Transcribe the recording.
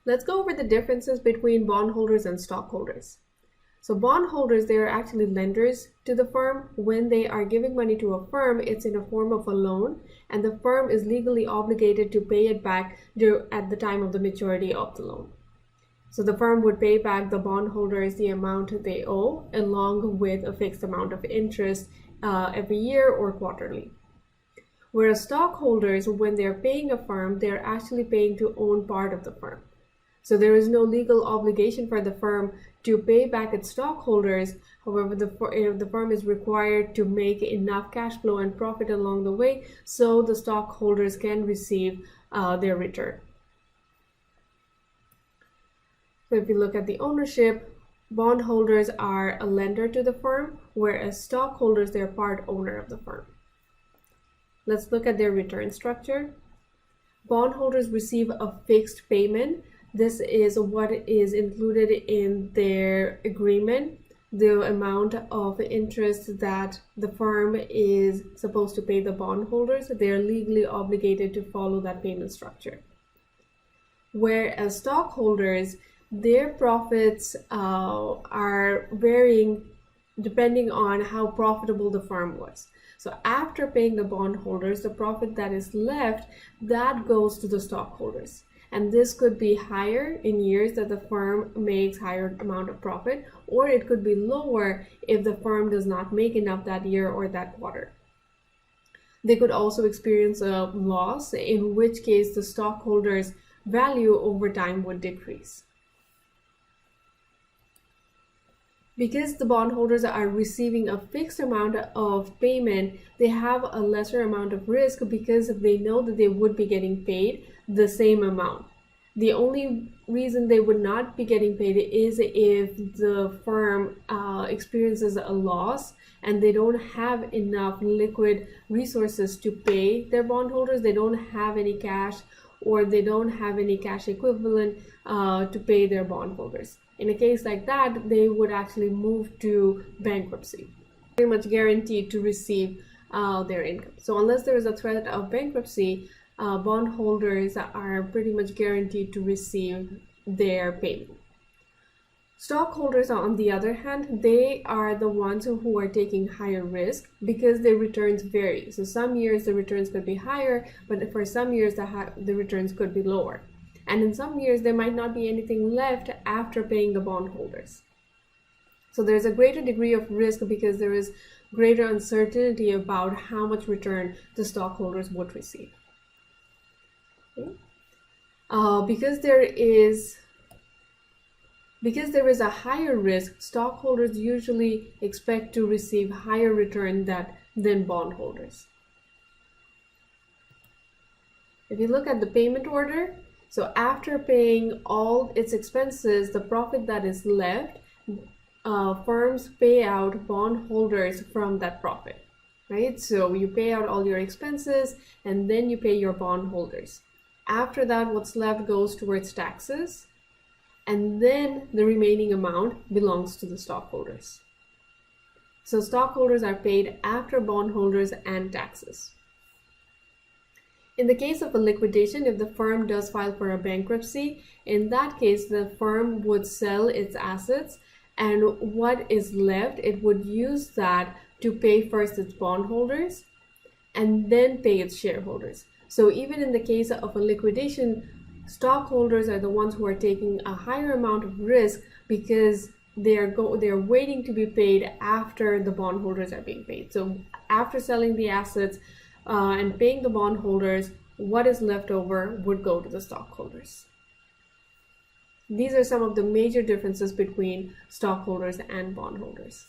Let's go over the differences between bondholders and stockholders. So bondholders, they are actually lenders to the firm. When they are giving money to a firm, it's in a form of a loan, and the firm is legally obligated to pay it back at the time of the maturity of the loan. So the firm would pay back the bondholders the amount they owe, along with a fixed amount of interest every year or quarterly. Whereas stockholders, when they're paying a firm, they're actually paying to own part of the firm. So there is no legal obligation for the firm to pay back its stockholders. However, the firm is required to make enough cash flow and profit along the way so the stockholders can receive their return. So if you look at the ownership, bondholders are a lender to the firm, whereas stockholders, they're part owner of the firm. Let's look at their return structure. Bondholders receive a fixed payment. This is what is included in their agreement, the amount of interest that the firm is supposed to pay the bondholders. They are legally obligated to follow that payment structure. Whereas stockholders, their profits are varying depending on how profitable the firm was. So after paying the bondholders, the profit that is left, that goes to the stockholders. And this could be higher in years that the firm makes higher amount of profit, or it could be lower if the firm does not make enough that year or that quarter. They could also experience a loss, in which case the stockholders' value over time would decrease. Because the bondholders are receiving a fixed amount of payment, they have a lesser amount of risk because they know that they would be getting paid the same amount. The only reason they would not be getting paid is if the firm experiences a loss and they don't have enough liquid resources to pay their bondholders. They don't have any cash, or they don't have any cash equivalent to pay their bondholders. In a case like that, they would actually move to bankruptcy, pretty much guaranteed to receive their income. So unless there is a threat of bankruptcy, bondholders are pretty much guaranteed to receive their payment. Stockholders, on the other hand, they are the ones who are taking higher risk because their returns vary. So some years the returns could be higher, but for some years the returns could be lower. And in some years, there might not be anything left after paying the bondholders. So there's a greater degree of risk because there is greater uncertainty about how much return the stockholders would receive. Okay. Because there is a higher risk, stockholders usually expect to receive higher return than bondholders. If you look at the payment order, so after paying all its expenses, the profit that is left, firms pay out bondholders from that profit, right? So you pay out all your expenses and then you pay your bondholders. After that, what's left goes towards taxes, and then the remaining amount belongs to the stockholders. So stockholders are paid after bondholders and taxes. In the case of a liquidation, if the firm does file for a bankruptcy, in that case, the firm would sell its assets, and what is left, it would use that to pay first its bondholders and then pay its shareholders. So even in the case of a liquidation, stockholders are the ones who are taking a higher amount of risk because they are waiting to be paid after the bondholders are being paid. So after selling the assets, and paying the bondholders, what is left over would go to the stockholders. These are some of the major differences between stockholders and bondholders.